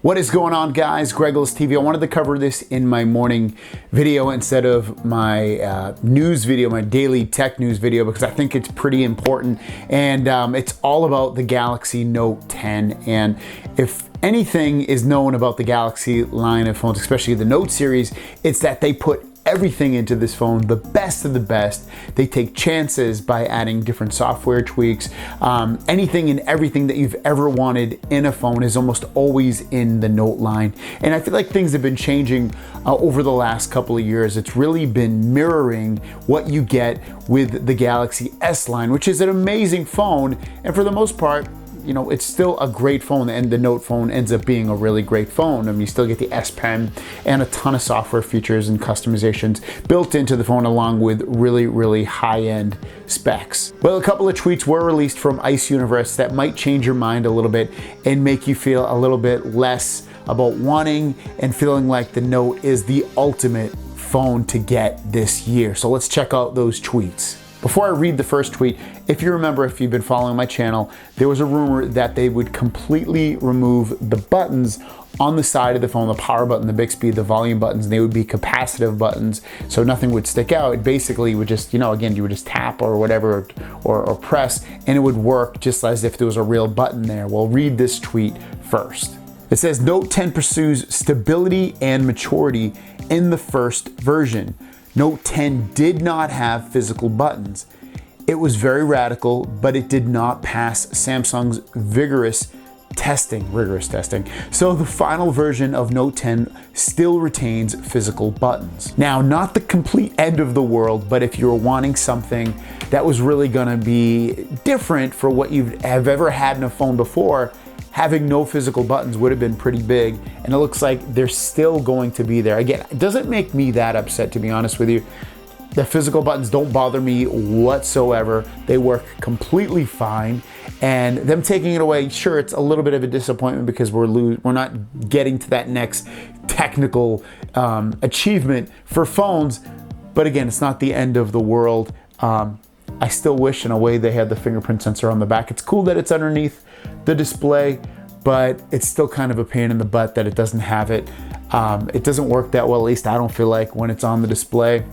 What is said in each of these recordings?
What is going on, guys? GregglesTV. I wanted to cover this in my morning video instead of my news video, my daily tech news video, because I think it's pretty important. And it's all about the Galaxy Note 10. And if anything is known about the Galaxy line of phones, especially the Note series, it's that they put everything into this phone, the best of the best. They take chances by adding different software tweaks. Anything and everything that you've ever wanted in a phone is almost always in the Note line. And I feel like things have been changing over the last couple of years. It's really been mirroring what you get with the Galaxy S line, which is an amazing phone. And for the most part, you know, it's still a great phone, and the Note phone ends up being a really great phone. I mean, you still get the S Pen and a ton of software features and customizations built into the phone, along with really high-end specs. Well, a couple of tweets were released from Ice Universe that might change your mind a little bit and make you feel a little bit less about wanting and feeling like the Note is the ultimate phone to get this year. So let's check out those tweets. Before I read the first tweet, if you remember, if you've been following my channel, there was a rumor that they would completely remove the buttons on the side of the phone, the power button, the Bixby, the volume buttons, and they would be capacitive buttons, so nothing would stick out. It basically would just, you know, again, you would just tap or whatever, or press, and it would work just as if there was a real button there. Well, read this tweet first. It says, Note 10 pursues stability and maturity in the first version. Note 10 did not have physical buttons. It was very radical, but it did not pass Samsung's rigorous testing. So the final version of Note 10 still retains physical buttons. Now, not the complete end of the world, but if you're wanting something that was really gonna be different for what you have ever had in a phone before, having no physical buttons would have been pretty big, and it looks like they're still going to be there. Again, it doesn't make me that upset, to be honest with you. The physical buttons don't bother me whatsoever. They work completely fine, and them taking it away, sure, it's a little bit of a disappointment because we're not getting to that next technical achievement for phones, but again, it's not the end of the world. I still wish in a way they had the fingerprint sensor on the back. It's cool that it's underneath the display, but it's still kind of a pain in the butt that it doesn't have it. It doesn't work that well, at least I don't feel like, when it's on the display.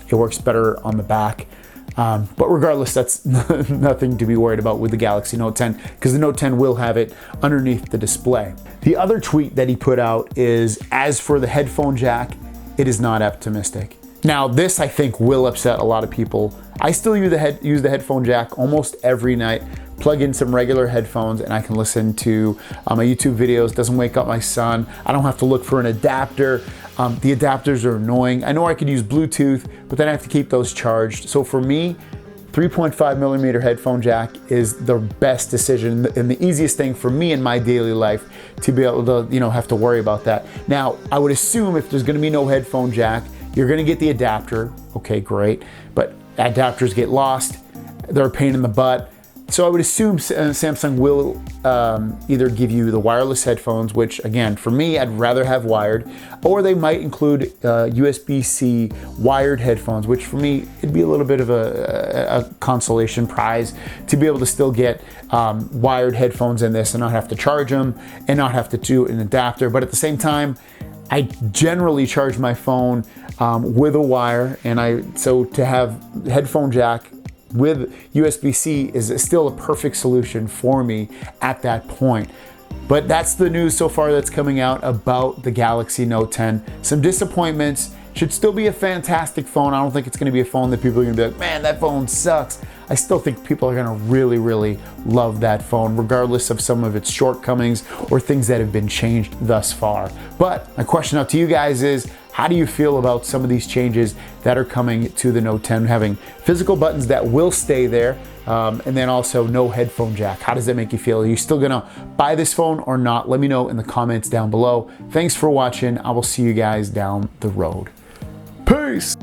It works better on the back. But regardless, that's nothing to be worried about with the Galaxy Note 10, because the Note 10 will have it underneath the display. The other tweet that he put out is, as for the headphone jack, it is not optimistic. Now, this I think will upset a lot of people. I still use the headphone jack almost every night. Plug in some regular headphones and I can listen to my YouTube videos. Doesn't wake up my son. I don't have to look for an adapter. The adapters are annoying. I know I could use Bluetooth, but then I have to keep those charged. So for me, 3.5mm headphone jack is the best decision and the easiest thing for me in my daily life to be able to, you know, have to worry about that. Now, I would assume if there's gonna be no headphone jack, you're gonna get the adapter. Okay, great. But adapters get lost. They're a pain in the butt. So I would assume Samsung will either give you the wireless headphones, which again, for me, I'd rather have wired, or they might include USB-C wired headphones, which for me, it'd be a little bit of a consolation prize to be able to still get wired headphones in this and not have to charge them and not have to do an adapter. But at the same time, I generally charge my phone with a wire, and so to have headphone jack with USB-C is still a perfect solution for me at that point. But that's the news so far that's coming out about the Galaxy Note 10. Some disappointments. Should still be a fantastic phone. I don't think it's gonna be a phone that people are gonna be like, man, that phone sucks. I still think people are gonna really love that phone, regardless of some of its shortcomings or things that have been changed thus far. But my question out to you guys is, how do you feel about some of these changes that are coming to the Note 10, having physical buttons that will stay there, and then also no headphone jack? How does that make you feel? Are you still gonna buy this phone or not? Let me know in the comments down below. Thanks for watching. I will see you guys down the road. Peace.